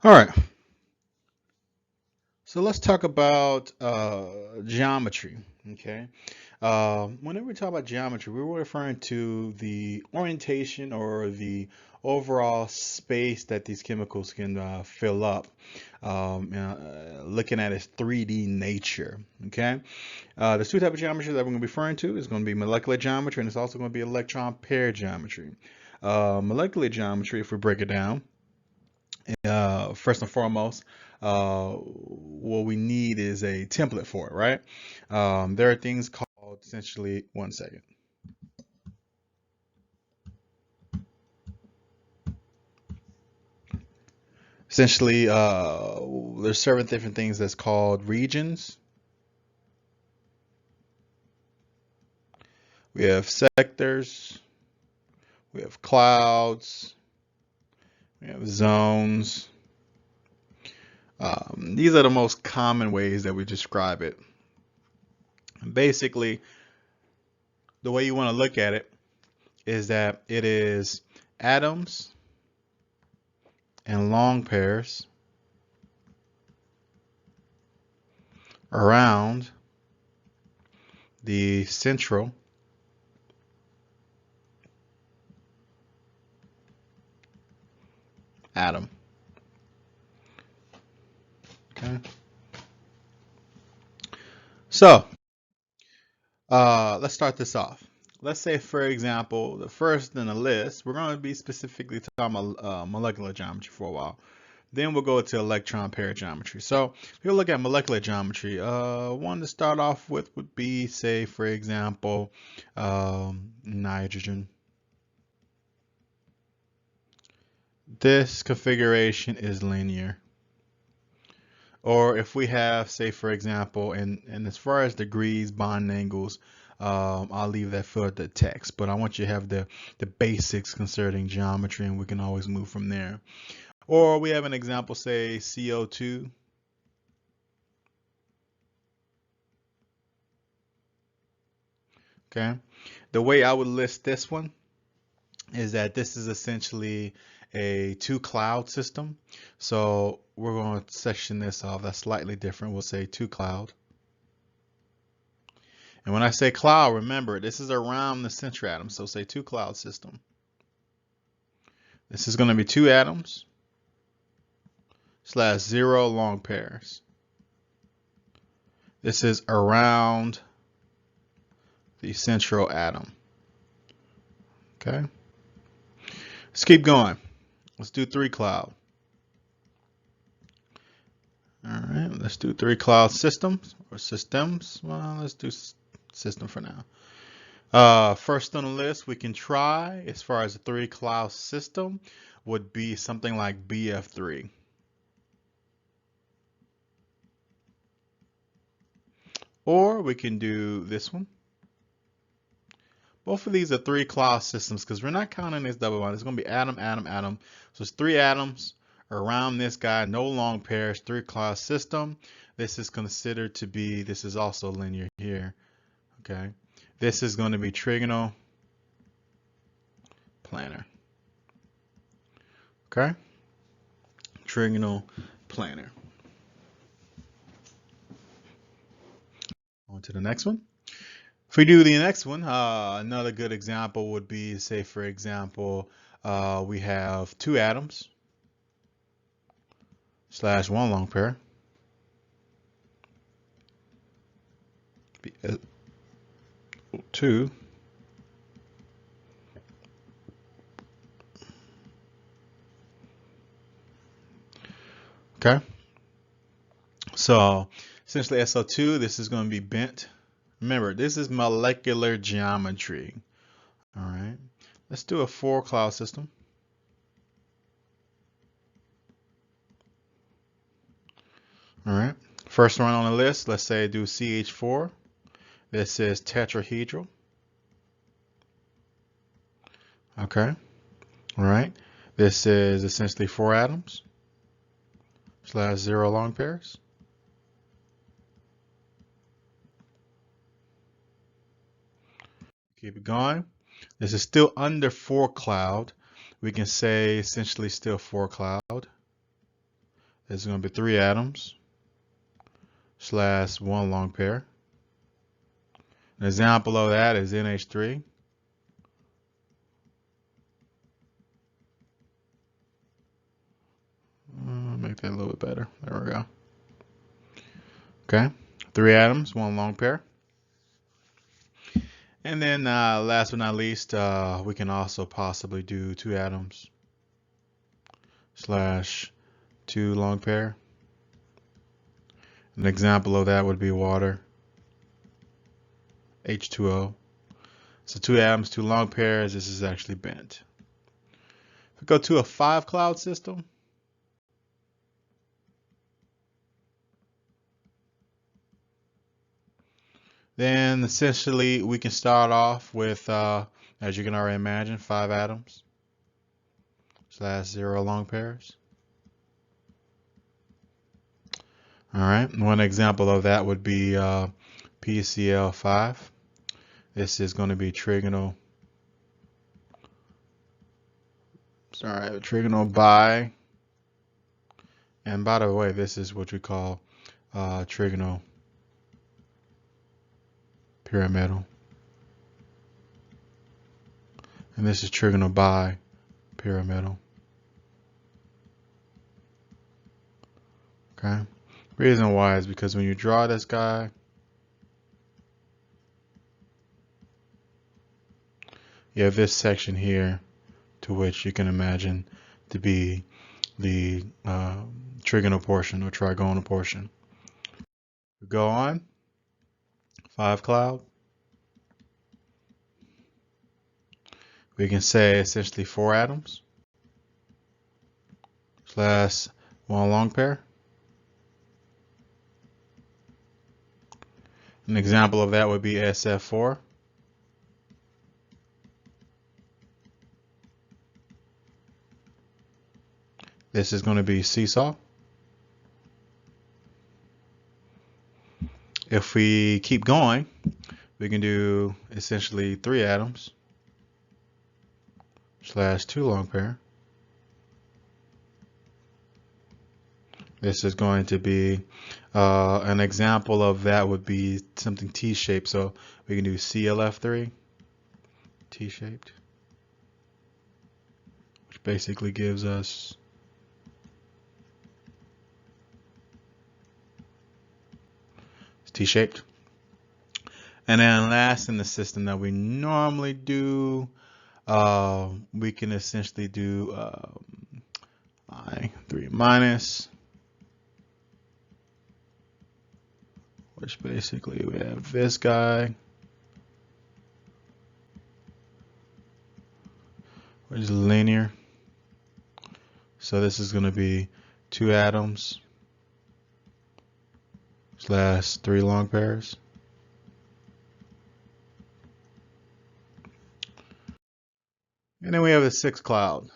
All right, so let's talk about geometry. Okay, whenever we talk about geometry, we're referring to the orientation or the overall space that these chemicals can fill up. Looking at its 3D nature. Okay, there's two types of geometry that we're going to be referring to. It's going to be molecular geometry, and it's also going to be electron pair geometry. Molecular geometry, if we break it down. First and foremost, what we need is a template for it, right? There are things called essentially, one second. Essentially, there's several different things that's called regions. We have sectors, we have clouds, we have zones. These are the most common ways that we describe it. Basically, the way you want to look at it is that it is atoms and long pairs around the central atom. Okay. So let's start this off. Let's say, for example, the first in the list, we're going to be specifically talking about molecular geometry for a while. Then we'll go to electron pair geometry. So if you look at molecular geometry, one to start off with would be, say, for example, nitrogen. This configuration is linear. Or if we have, say, for example, and as far as degrees, bond angles, I'll leave that for the text, but I want you to have the basics concerning geometry, and we can always move from there. Or we have an example, say, CO2. Okay. The way I would list this one is that this is essentially a two cloud system. So we're going to section this off. That's slightly different. We'll say two cloud. And when I say cloud, remember, this is around the center atom. So say two cloud system. This is going to be two atoms slash zero long pairs. This is around the central atom. Okay. Let's keep going. Let's do three cloud. All right. Let's do three cloud systems or systems. Well, let's do system for now. First on the list, we can try as far as a three cloud system would be something like BF3. Or we can do this one. Both of these are three cloud systems because we're not counting this double bond. It's going to be atom, atom, atom. So it's three atoms around this guy, no long pairs, three cloud system. This is considered to be, this is also linear here. Okay. This is going to be trigonal planar. Okay. Trigonal planar. On to the next one. If we do the next one, another good example would be, say, for example, we have two atoms slash one long pair. Two. Okay. So essentially SO2, this is going to be bent. Remember, this is molecular geometry. All right. Let's do a four cloud system. All right. First one on the list, let's say do CH4. This is tetrahedral. Okay. All right. This is essentially four atoms slash zero long pairs. Keep it going. This is still under four cloud. We can say essentially still four cloud. It's going to be 3 atoms / 1 long pair. An example of that is NH3. Make that a little bit better. There we go. Okay, 3 atoms, 1 lone pair. And then last but not least, we can also possibly do 2 atoms / 2 lone pair. An example of that would be water, H2O. So 2 atoms, 2 lone pairs. This is actually bent. If we go to a 5 cloud system, then essentially we can start off with, as you can already imagine, 5 atoms / 0 long pairs. All right, one example of that would be PCl5. This is going to be trigonal bi. And by the way, this is what we call trigonal pyramidal. And this is trigonal bi pyramidal. Okay. Reason why is because when you draw this guy, you have this section here, to which you can imagine to be the trigonal portion or trigonal portion. We go on, 5 cloud. We can say essentially 4 atoms / 1 long pair. An example of that would be SF4. This is going to be seesaw. If we keep going, we can do essentially 3 atoms / 2 long pair. This is going to be an example of that would be something T-shaped. So we can do CLF3, T-shaped, which basically gives us T-shaped. And then last in the system that we normally do, we can essentially do I3 minus, which basically we have this guy, which is linear. So this is going to be 2 atoms / 3 long pairs. And then we have the 6 cloud.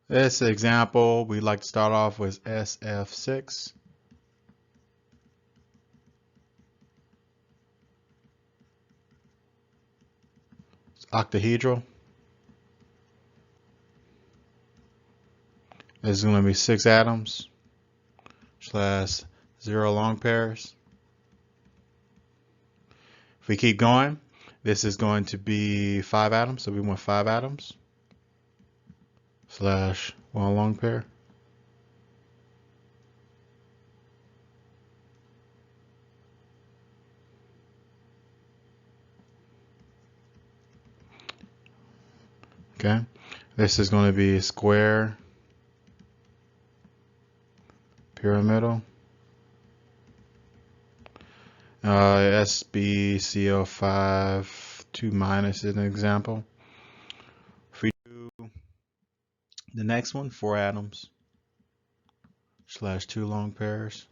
This example, we like to start off with SF6. It's octahedral. This is going to be 6 atoms / 0 long pairs. If we keep going, this is going to be 5 atoms, so we want 5 atoms / 1 long pair. Okay, this is going to be a square pyramidal. SbCl5 2 minus is an example. If we do the next one, 4 atoms / 2 long pairs.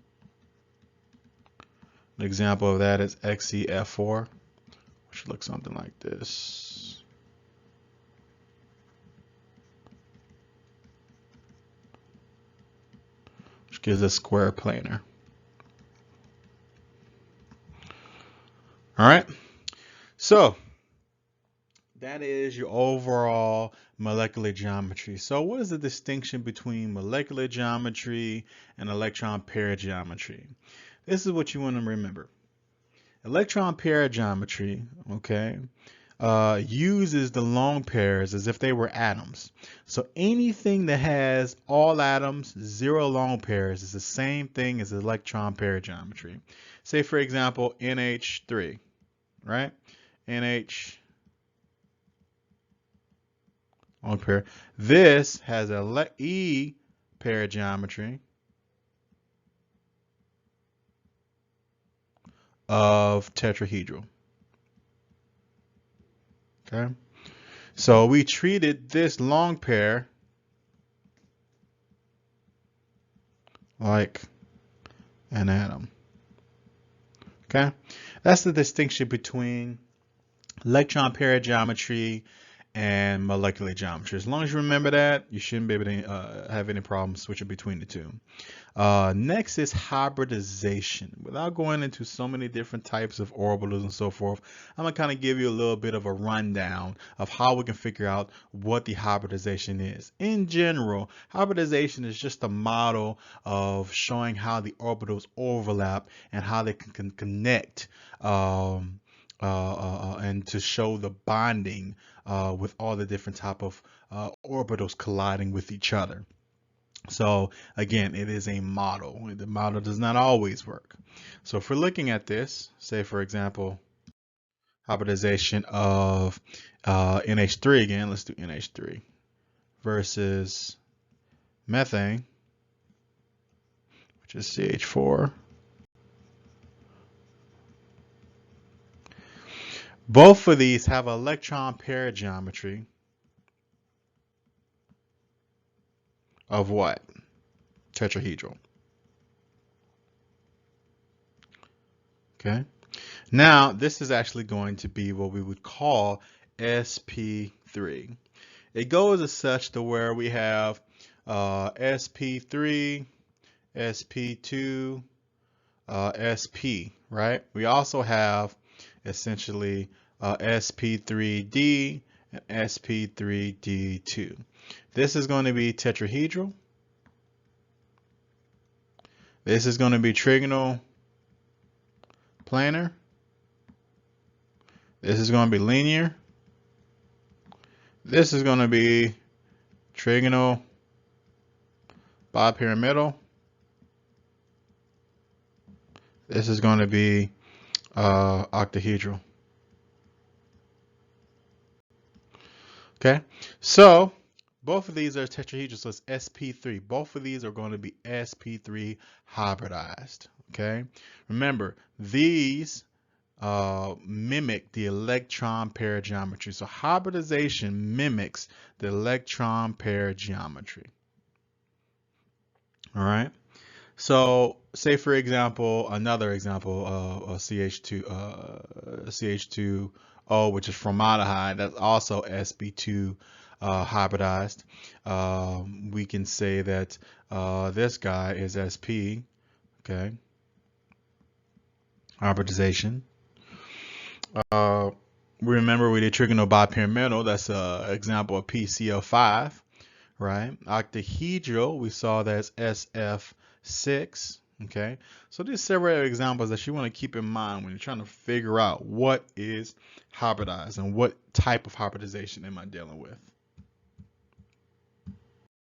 An example of that is XeF4, which looks something like this. Which gives a square planar. All right, so That is your overall molecular geometry. So what is the distinction between molecular geometry and electron pair geometry? This is what you want to remember. Electron pair geometry, okay, uses the lone pairs as if they were atoms. So anything that has all atoms, zero lone pairs, is the same thing as electron pair geometry. Say, for example, NH3, right? NH lone pair. This has a E pair geometry of tetrahedral. Okay, so we treated this lone pair like an atom. Okay, that's the distinction between electron pair geometry and molecular geometry. As long as you remember that, you shouldn't be able to have any problems switching between the two. Next is hybridization. Without going into so many different types of orbitals and so forth, I'm going to kind of give you a little bit of a rundown of how we can figure out what the hybridization is. In general, hybridization is just a model of showing how the orbitals overlap and how they can connect and to show the bonding with all the different type of orbitals colliding with each other. So again, it is a model. The model does not always work. So if we're looking at this, say for example, hybridization of NH3 again, let's do NH3 versus methane, which is CH4. Both of these have electron pair geometry of what? Tetrahedral. Okay. Now, this is actually going to be what we would call sp3. It goes as such to where we have sp3, sp2, sp, right? We also have essentially sp3d and sp3d2. This is going to be tetrahedral. This is going to be trigonal planar. This is going to be linear. This is going to be trigonal bipyramidal. This is going to be octahedral. Okay, so both of these are tetrahedral, so it's sp3. Both of these are going to be sp3 hybridized. Okay, remember these mimic the electron pair geometry. So hybridization mimics the electron pair geometry. All right. So say for example, another example of CH2O, which is formaldehyde, that's also sp2 hybridized. We can say that this guy is sp, okay, hybridization. Remember we did trigonal bipyramidal, that's an example of PCl5, right? Octahedral, we saw that's SF6, okay? So there's several examples that you want to keep in mind when you're trying to figure out what is hybridized and what type of hybridization am I dealing with.